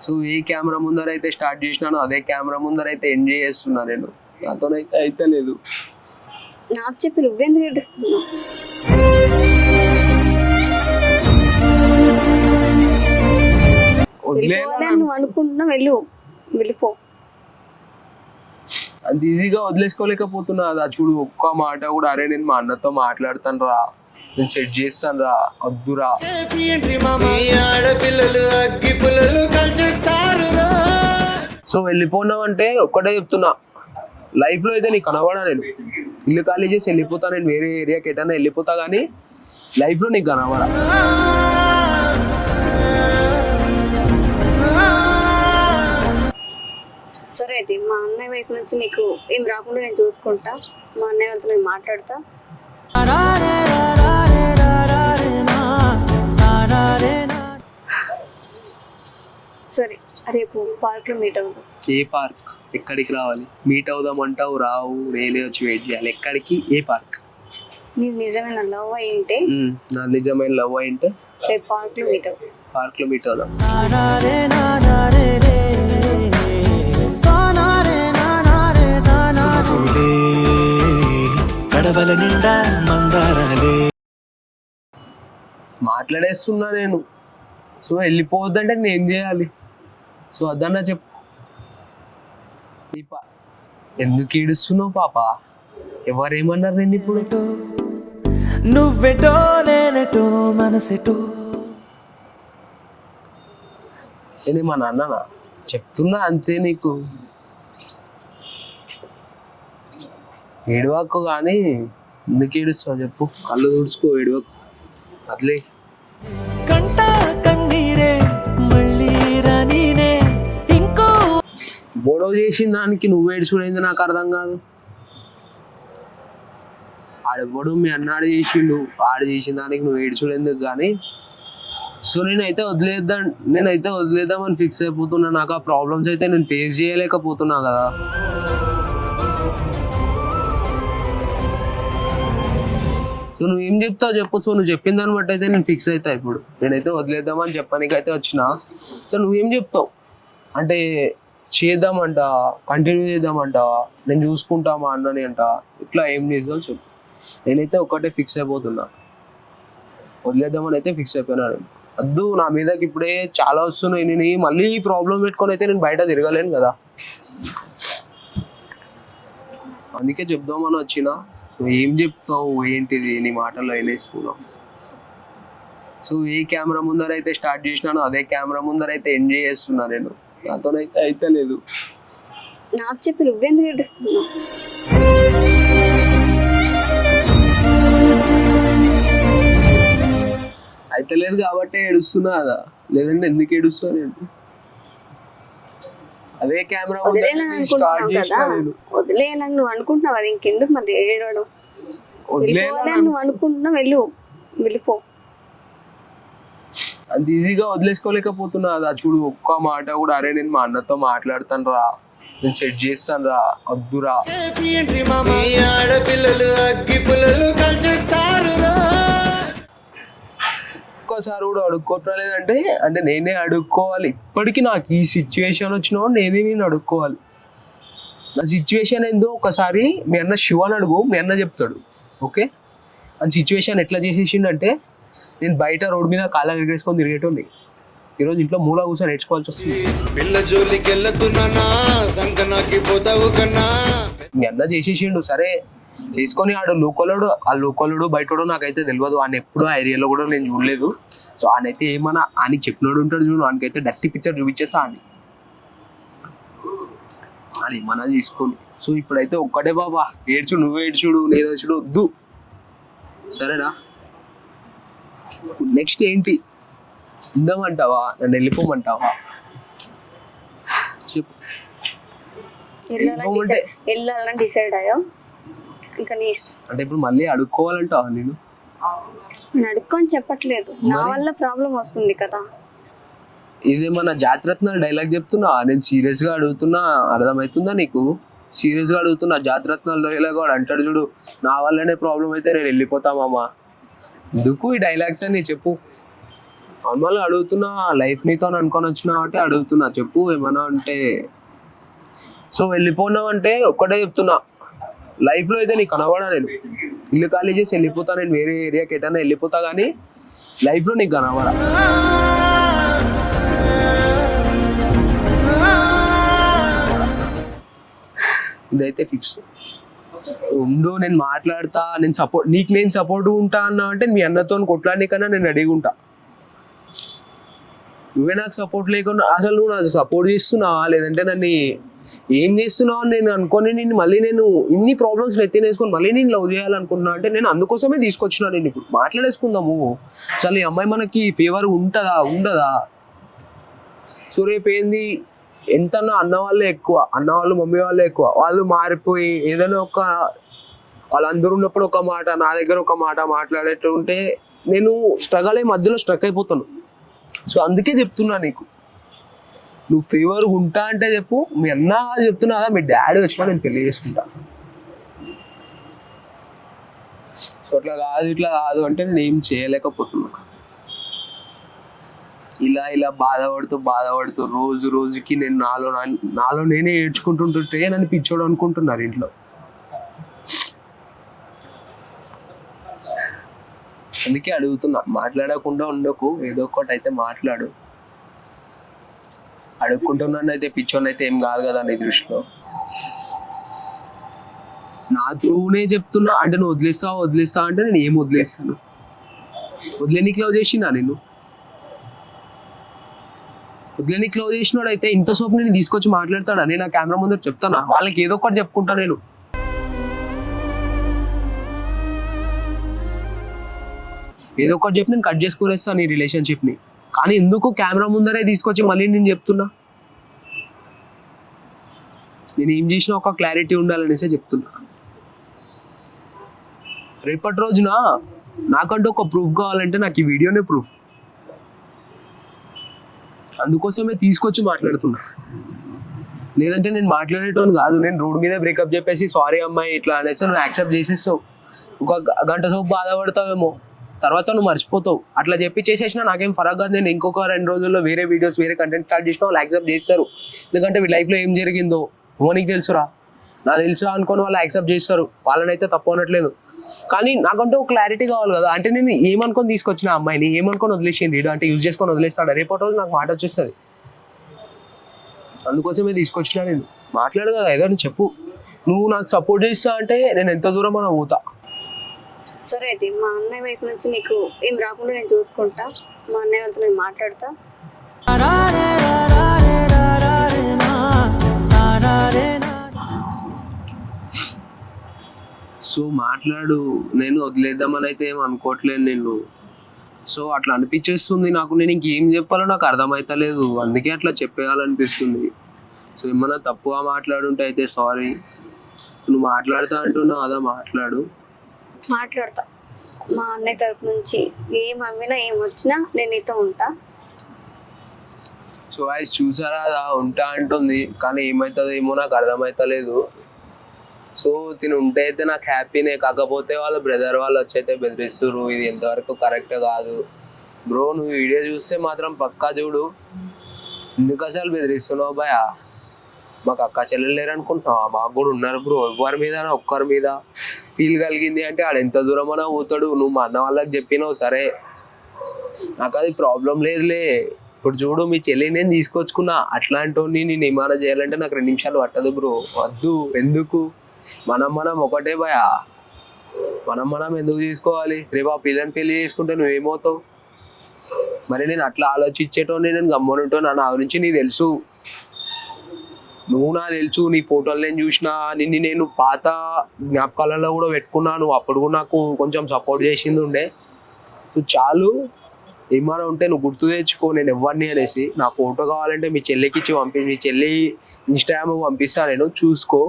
So ఏ camera ముందర అయితే start చేసినానో అదే కెమెరా ముందర అయితే ఎంజాయ్ చేస్తున్నా నేను. నాతోనైతే అయితే లేదు. నాకు చెప్పి నువ్వెందుకు ఏడుస్తున్నావు? వెళ్ళిపోవాలని నువ్వు అనుకుంటున్నావు, వెళ్ళిపో. అంత ఈజీగా వదిలేసుకోలేకపోతున్నా. అది చూడు, ఒక్క మాట కూడా అరే నేను మా అన్నతో మాట్లాడతాను రా, నేను సెట్ చేస్తాను రా, వద్దురా. సో వెళ్ళిపోయినావు అంటే ఒక్కటే చెప్తున్నా, లైఫ్ లో అయితే నీకు కనబడా. నేను ఇల్లు ఖాళీ చేసి వెళ్ళిపోతా, నేను వేరే ఏరియాకి ఎటన్నా వెళ్ళిపోతా, కానీ లైఫ్ లో నీకు కనబడా. సరే అయితే మా అన్నయ్య వైపు నుంచి నీకు ఏం రాకుండా నేను చూసుకుంటా. మా అన్నయ్య వాళ్ళతో నేను మాట్లాడతా. సరే రేపు పార్క్ లో మీట్ అవుదాం. ఏ పార్క్? ఎక్కడికి రావాలి? మీట్ అవుదాం అంటావు, రావు, నేనే వచ్చి వెయిట్ చేయాలి. ఎక్కడికి? ఏ పార్క్? నీకు నిజమైన లవ్ అయి ఉంటే, నా నిజమైన లవ్ అయింటే రేపు పార్క్ లో మీట్ అవుదాం. పార్క్ లో మీట్ అవుదాం. మాట్లాడేస్తున్నా నేను. సో వెళ్ళిపోవద్దంటే నేను ఏం చేయాలి? సో అదన్నా చెప్పు. ఎందుకు ఏడుస్తున్నావు పాప? ఎవరేమన్నారు నేను ఇప్పుడు? నువ్వెటో నేనెటో మనసెటో. నేను మా నాన్ననా చెప్తున్నా అంతే. నీకు ఏడవకు, కానీ ఎందుకు ఏడుస్తావు చెప్పు? కళ్ళు తుడుచుకో, ఏడవకు, అట్లే. కంట కన్నీరే మళ్ళీ రానీనే ఇంకో. గొడవ చేసిన దానికి నువ్వు ఏడుచుడైంది నాకు అర్థం కాదు. ఆడెవ్వడు మీ అన్నాడు చేసిండు, ఆడు చేసిన దానికి నువ్వు ఏడుచుడేందుకు కానీ. సో నేనైతే వదిలేద్దామని ఫిక్స్ అయిపోతున్నా. నాకు ఆ ప్రాబ్లమ్స్ అయితే నేను ఫేస్ చేయలేకపోతున్నా కదా. సో నువ్వేం చెప్తావు చెప్పు. సో నువ్వు చెప్పిన దాన్ని బట్టి అయితే నేను ఫిక్స్ అవుతా. ఇప్పుడు నేనైతే వదిలేద్దామని చెప్పడానికైతే వచ్చిన. సో నువ్వేం చెప్తావు అంటే, చేద్దామంట, కంటిన్యూ చేద్దామంటావా, నేను చూసుకుంటా మా అన్నని అంట, ఇట్లా ఏం చేద్దాం చెప్పు. నేనైతే ఒక్కటే ఫిక్స్ అయిపోతున్నా, వదిలేద్దామని అయితే ఫిక్స్ అయిపోయినా. వద్దు, నా మీదకి ఇప్పుడే చాలా వస్తున్నాయి. నేను మళ్ళీ ఈ ప్రాబ్లం పెట్టుకొని అయితే నేను బయట తిరగలేను కదా. అందుకే చెప్దామని వచ్చిన. ఏం చెప్తావు? ఏంటిది నీ మాటల్లో వేసుకున్నావు? సో ఏ కెమెరా ముందర అయితే స్టార్ట్ చేసినానో అదే కెమెరా ముందర అయితే ఎంజాయ్ చేస్తున్నా నేను. నాతోనైతే అయితే లేదు. నాకు చెప్పి నువ్వెందుకు ఏడుస్తున్నావు? అయితే లేదు కాబట్టి ఏడుస్తున్నా కదా, లేదంటే ఎందుకు ఏడుస్తా నేను? అదే కెమెరా స్టార్ట్ చేసినా నేను. వదిలేయాలని నువ్వు అనుకుంటున్నావు, అది ఇంకెందుకు మరి ఏడవడం? వెళ్ళిపోవాలని నువ్వు అనుకుంటున్నావు, వెళ్ళిపో. అంత ఈజీగా వదిలేసుకోలేకపోతున్నా. అది చూడు, ఒక్క మాట కూడా అరే నేను మా అన్నతో మాట్లాడతాను రా, నేను సెట్ చేస్తాను రా, వద్దురా. ఒక్కసారి కూడా అడుక్కోవట్లేదంటే అంటే నేనే అడుక్కోవాలి. ఇప్పటికీ నాకు ఈ సిచ్యువేషన్ వచ్చినా నేను అడుక్కోవాలి. నా సిచ్యువేషన్ ఏందో ఒకసారి మీ అన్న శివని అడుగు, మీ అన్న చెప్తాడు. ఓకే, ఆ సిచ్యువేషన్ ఎట్లా చేసేసిండంటే, నేను బయట రోడ్డు మీద కాళ్ళ ఎగరేసుకొని తిరిగేటోని, ఈరోజు ఇంట్లో మూల కూర్చొని నేర్చుకోవాల్సి వస్తుంది. మీ అన్న చేసేసిండు, సరే చేసుకొని. ఆ లోకలుడు బయటోడు నాకైతే తెలియదు. ఆయన ఎప్పుడు ఆ ఏరియాలో కూడా నేను చూడలేదు. సో ఆయనైతే ఏమన్నా ఆయనకి చెప్పినోడు ఉంటాడు చూడు, ఆయనకైతే డర్టీ పిక్చర్ చూపించేస్తా అని ఏమన్నా తీసుకోండి. సో ఇప్పుడైతే ఒక్కటే బాబా, నువ్వు ఏడ్చుడు నేను ఏడ్చుడు వద్దు, సరేనా? నెక్స్ట్ ఏంటి? ఉందామంటావా, నన్ను వెళ్ళిపోమంటావా చెప్పు. వెళ్ళాలని డిసైడ్ అయ్యా, ఇంకా నీ ఇష్టం. అంటే ఇప్పుడు మళ్ళీ అడుక్కోవాలంటావా? నేను అడుక్కొని చెప్పట్లేదు, నా వల్ల ప్రాబ్లం వస్తుంది కదా. ఇదేమన్నా జాతిరత్నాలు డైలాగ్ చెప్తున్నా? నేను సీరియస్ గా అడుగుతున్నా, అర్థమవుతుందా నీకు? సీరియస్ గా అడుగుతున్నా. జాతిరత్నాలు డైలాగ్ వాడు అంటాడు చూడు, నా వల్లనే ప్రాబ్లం అయితే నేను వెళ్ళిపోతామమ్మా. ఎందుకు ఈ డైలాగ్స్ అని చెప్పు. నార్మల్గా అడుగుతున్నా, లైఫ్ నీతో అనుకొని వచ్చినా కాబట్టి అడుగుతున్నా, చెప్పు ఏమన్నా అంటే. సో వెళ్ళిపోయినావు అంటే ఒక్కటే చెప్తున్నా, లైఫ్లో అయితే నీకు కనబడా, నేను ఇల్లు ఖాళీ చేసి వెళ్ళిపోతా, నేను వేరే ఏరియాకి ఎటైనా వెళ్ళిపోతా, కానీ లైఫ్లో నీకు కనబడా. ఇదైతే ఫిక్స్. ఉండు, నేను మాట్లాడతా, నేను సపోర్ట్, నీకు నేను సపోర్ట్ ఉంటా అన్నా అంటే మీ అన్నతో కొట్లాడనికన్నా నేను రెడీగా ఉంటా. నువ్వే నాకు సపోర్ట్ లేకుండా, అసలు నువ్వు నాకు సపోర్ట్ చేస్తున్నావా లేదంటే నన్ను ఏం చేస్తున్నావు అని నేను అనుకొని నేను మళ్ళీ నేను ఇన్ని ప్రాబ్లమ్స్ ఎత్తినేసుకొని మళ్ళీ నేను లవ్ చేయాలనుకుంటున్నా అంటే నేను అందుకోసమే తీసుకొచ్చినా. నేను ఇప్పుడు మాట్లాడేసుకుందాము, అసలు ఈ అమ్మాయి మనకి ఫేవర్ ఉంటుందా ఉండదా. సో రేపు ఏంది, ఎంతన్నా అన్న వాళ్ళే ఎక్కువ, అన్న వాళ్ళు మమ్మీ వాళ్ళే ఎక్కువ, వాళ్ళు మారిపోయి ఏదైనా ఒక వాళ్ళందరూ ఉన్నప్పుడు ఒక మాట, నా దగ్గర ఒక మాట మాట్లాడేట్టు ఉంటే నేను స్ట్రగల్ అయ్యి మధ్యలో స్ట్రక్ అయిపోతాను. సో అందుకే చెప్తున్నా నీకు, నువ్వు ఫేవర్ ఉంటా అంటే చెప్పు. మీ అన్న చెప్తున్నా కదా, మీ డాడీ వచ్చినా నేను పెళ్లి చేసుకుంటా. సో అట్లా కాదు ఇట్లా కాదు అంటే నేను ఏం చేయలేకపోతున్నా. ఇలా ఇలా బాధపడుతూ రోజు రోజుకి నేను నాలో నేనే ఏడ్చుకుంటుంటుంటే నన్ను పిచ్చోడు అనుకుంటున్నారు ఇంట్లో. అందుకే అడుగుతున్నా, మాట్లాడకుండా ఉండకు, ఏదో ఒకటి అయితే మాట్లాడు. అడుక్కుంటున్నాను అయితే పిచ్చోని అయితే ఏం కాదు కదా నీ దృష్టిలో. నా త్రూనే చెప్తున్నా అంటే నువ్వు వదిలేస్తా అంటే నేను ఏం వదిలేస్తాను? వదిలేనికి లవ్ చేసినా నేను? వదిలేనికి లవ్ చేసినాడు అయితే ఇంతసేపు నేను తీసుకొచ్చి మాట్లాడతాడా? నేను ఆ కెమెరా ముందర చెప్తానా? వాళ్ళకి ఏదో ఒకటి చెప్పుకుంటా నేను. ఏదో ఒకటి చెప్పి నేను కట్ చేసుకునేస్తాను ఈ రిలేషన్షిప్ని. కానీ ఎందుకు కెమెరా ముందరే తీసుకొచ్చి మళ్ళీ నేను చెప్తున్నా? నేను ఏం చేసినా ఒక క్లారిటీ ఉండాలనేసే చెప్తున్నా. రేపటి రోజున నాకంటూ ఒక ప్రూఫ్ కావాలంటే నాకు ఈ వీడియోనే ప్రూఫ్. అందుకోసమే తీసుకొచ్చి మాట్లాడుతున్నా. లేదంటే నేను మాట్లాడేటోని కాదు. నేను రోడ్ మీద బ్రేకప్ చెప్పేసి సారీ అమ్మాయి ఇట్లా అనేసి నువ్వు యాక్సెప్ట్ చేసేస్తావు. ఒక గంట సేపు బాధపడతావేమో, తర్వాత నువ్వు మర్చిపోతావు. అట్లా చెప్పి చేసేసినా నాకేం ఫరక్ కాదు. నేను ఇంకొక 2 రోజుల్లో వేరే వీడియోస్ వేరే కంటెంట్ స్టార్ట్ చేసినా వాళ్ళు యాక్సెప్ట్ చేస్తారు. ఎందుకంటే వీళ్ళ లైఫ్లో ఏం జరిగిందో నీకు తెలుసురా, నాకు తెలుసా అనుకొని వాళ్ళు యాక్సెప్ట్ చేస్తారు. వాళ్ళనైతే తప్పు అనట్లేదు. కానీ నాకంటే ఒక క్లారిటీ కావాలి కదా. అంటే నేను ఏమనుకొని తీసుకొచ్చిన అమ్మాయిని, ఏమనుకొని వదిలేసింది అంటే యూజ్ చేసుకొని వదిలేస్తాడు. రేపటి రోజు నాకు మాట వచ్చేస్తుంది. అందుకోసమే తీసుకొచ్చినా నేను. మాట్లాడు కదా, ఏదో చెప్పు. నువ్వు నాకు సపోర్ట్ చేస్తా అంటే నేను ఎంత దూరం అన్నా పోతా. సరే అయితే మా అన్నయ్య వైపు నుంచి నీకు ఏం రాకుండా నేను చూసుకుంటా. మా అన్నయ్య వాళ్ళతో నేను మాట్లాడతా. సో మాట్లాడు. నేను వదిలేద్దామని అయితే ఏం అనుకోవట్లేదు నేను. సో అట్లా అనిపించేస్తుంది నాకు. నేను ఇంకేం చెప్పాలో నాకు అర్థమవుతలేదు. అందుకే అట్లా చెప్పేయాలనిపిస్తుంది. సో ఏమన్నా తప్పుగా మాట్లాడుంటే అయితే సారీ. నువ్వు మాట్లాడుతా అంటున్నావు కదా, మాట్లాడతా. మా అన్నయ్య తరపు నుంచి ఏం అమ్మినా ఏం వచ్చినా నేను నీతో ఉంటా. సో అది చూసారా, అదా ఉంటా అంటుంది. కానీ ఏమవుతుందో ఏమో నాకు అర్థమవుతలేదు. సో తిని ఉంటే అయితే నాకు హ్యాపీనే. కాకపోతే వాళ్ళ బ్రదర్ వాళ్ళు వచ్చి అయితే బెదిరిస్తున్నారు. ఇది ఎంతవరకు కరెక్ట్ కాదు బ్రో. నువ్వు వీడియో చూస్తే మాత్రం పక్కా చూడు. ఎందుకు అసలు బెదిరిస్తున్నావు భయ? మాకు అక్క చెల్లెలు లేరు అనుకుంటున్నావా? మాకు కూడా ఉన్నారు బ్రో. ఎవరి మీద ఒక్కరి మీద ఫీల్ కలిగింది అంటే ఆడు ఎంత దూరం అన్నా పోతాడు. నువ్వు మా అన్న వాళ్ళకి చెప్పినావు సరే, నాకు అది ప్రాబ్లం లేదులే. ఇప్పుడు చూడు, మీ చెల్లి నేను తీసుకొచ్చుకున్నా. అట్లాంటి నేను ఏమైనా చేయాలంటే నాకు 2 నిమిషాలు పట్టదు బ్రో. వద్దు. ఎందుకు? మనం ఒకటే భయ. మనం ఎందుకు తీసుకోవాలి? రేపు ఆ పిల్లని పెళ్లి చేసుకుంటే నువ్వేమవుతావు? మరి నేను అట్లా ఆలోచించేటోని నేను గమ్మునుంటాను. నా గురించి నీకు తెలుసు, నువ్వు నాకు తెలుసు. నీ ఫోటోలు నేను చూసిన, నేను పాత జ్ఞాపకాలలో కూడా పెట్టుకున్నాను. అప్పుడు కూడా నాకు కొంచెం సపోర్ట్ చేసింది ఉండే. నువ్వు చాలు. ఏమైనా ఉంటే నువ్వు గుర్తు తెచ్చుకో నేను ఎవరిని అనేసి. నా ఫోటో కావాలంటే మీ చెల్లికి ఇచ్చి మీ చెల్లి ఇన్స్టాగ్రామ్ పంపిస్తా, నేను చూసుకో.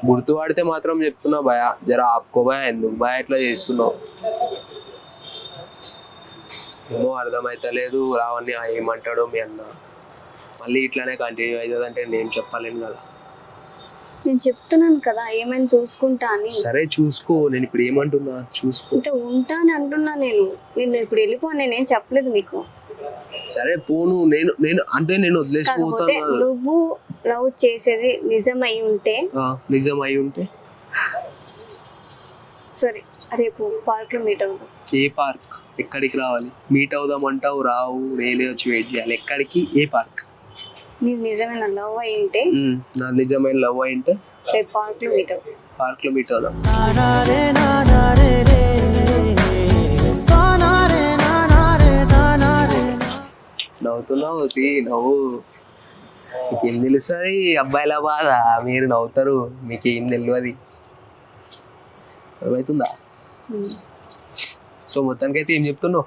గుర్తుపడితే మాత్రం చెప్తున్నా భయ, జర ఆపుకో భయ. ఎందుకు భయ ఇట్లా చేస్తున్నావు? ఏమో అర్థమవుతలేదు. రావని ఏమంటాడో మీ అన్న, మళ్ళీ ఇట్లానే కంటిన్యూ అవుతుంది అంటే నేను చెప్పలేను కదా. నేను చెప్తున్నాను కదా ఏమైనా చూసుకుంటా అని. సరే చూసుకో. నేను ఇప్పుడు ఏమంటున్నా, చూసుకో. అంటే ఉంటా అని అంటున్నా. నేను ఇప్పుడు వెళ్ళిపో, నేనేం చెప్పలేదు నీకు. సరే పోను, నేను నేను అంటే నేను కాకపోతే వదిలేసిపోతాను. నువ్వు లవ్ చేసేది నిజమై ఉంటే నిజం అయి ఉంటే సరే రేపు పార్క్ లో మీట్ అవుదాం. ఏ పార్క్? ఎక్కడికి రావాలి? మీట్ అవుదాం అంటావు, రావు, నేనే వచ్చి వెయిట్ చేయాలి. ఎక్కడికి? ఏ పార్క్? నీకు నిజమైన లవ్ అయి ఉంటే నా నిజమైన లవ్ అయింటే రేపు పార్క్ లో మీట్ అవుదాం. పార్క్ లో మీట్ అవుదాం. నవ్వుతున్నావు నవ్వు. మీకేం తెలుస్తుంది అబ్బాయిల బాధ? మీరు నవ్వుతారు, మీకేం తెలియదు. ఏమవుతుందా? సో మొత్తానికి అయితే ఏం చెప్తున్నావు?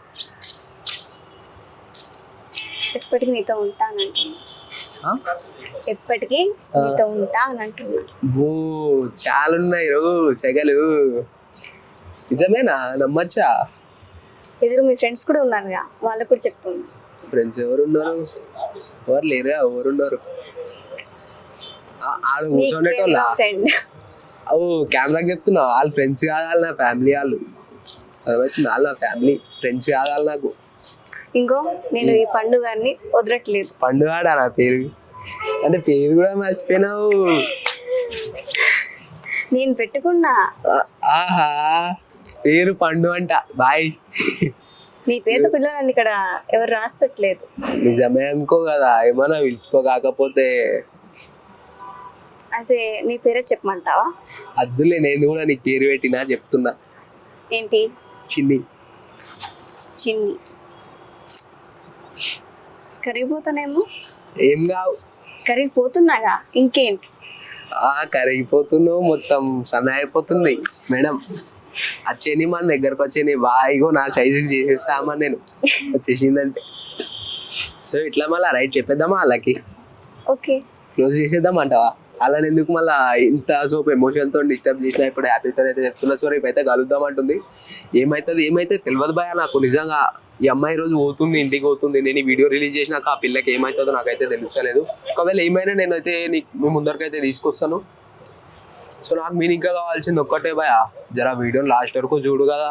ఎప్పటికీ నీతో ఉంటా అని అంటున్నా. ఎప్పటికీ నీతో ఉంటా అని అంటున్నా. ఓ చాలా ఉన్నాయి రో సెగలు. నిజమేనా? నమ్మచ్చా? ఎదురు మీ ఫ్రెండ్స్ కూడా ఉన్నారుగా, వాళ్ళకు కూడా చెప్తున్నా. ఫ్రెండ్స్ ఎవరున్నారు? ఎవరు లేరుగా. ఎవరున్నారు? వాళ్ళు కూర్చోండేటోళ్ళ. ఫ్రెండ్ ఓ కెమెరాకి చెప్తున్నావు. వాళ్ళు ఫ్రెండ్స్ కాదు, వాళ్ళు నా ఫ్యామిలీ. వాళ్ళు అర్థమవుతుంది, వాళ్ళు నా ఫ్యామిలీ. ఫ్రెండ్స్ కాదు వాళ్ళు నాకు. ఇంకో నేను ఈ పండుగని వదలట్లేదు. పండుగాడా నా పేరు? అంటే పేరు కూడా మర్చిపోయినావు. నేను పెట్టుకున్నా. ఆహా, పేరు పండు అంట. బాయ్. నీ పేరుతో పిల్లలు ఇక్కడ ఎవరు రాసి పెట్టలేదు. నిజమే అనుకో కదా, ఏమన్నా పిలుచుకో. కాకపోతే అదే నీ పేరే చెప్పమంటావా? అద్దులే, నేను కూడా నీకు పేరు పెట్టినా చెప్తున్నా. ఏంటి? చిన్ని. చిన్ని. కరిగిపోతానేమో. ఏం కావు. కరిగిపోతున్నాగా, ఇంకేంటి? కరిగిపోతున్నావు, మొత్తం సన్న అయిపోతుంది మేడం. వచ్చేని మన దగ్గరకు వచ్చేని బాయిగో నా సైజుకి చేసేస్తామా నేను వచ్చేసిందంటే. సో ఇట్లా మళ్ళీ రైట్ చెప్పేద్దామా వాళ్ళకి? ఓకే, క్లోజ్ చేసేద్దాం అంటావా? అలా ఎందుకు మళ్ళీ ఇంత సోపు ఎమోషన్తో డిస్టర్బ్ చేసినా? ఇప్పుడు హ్యాపీతో అయితే చెప్తున్నా. సో రేపు అయితే కలుద్దాం అంటుంది. ఏమైతే తెలియదు భయ నాకు నిజంగా. ఈ అమ్మాయి రోజు పోతుంది, ఇంటికి పోతుంది. నేను ఈ వీడియో రిలీజ్ చేసినాక ఆ పిల్లకి ఏమవుతుందో నాకైతే తెలుస్తలేదు. ఒకవేళ ఏమైనా నేనైతే మీ ముందరికైతే తీసుకొస్తాను. సో నాకు మీరు ఇంకా కావాల్సింది ఒక్కటే భయ, జర వీడియోని లాస్ట్ వరకు చూడు కదా.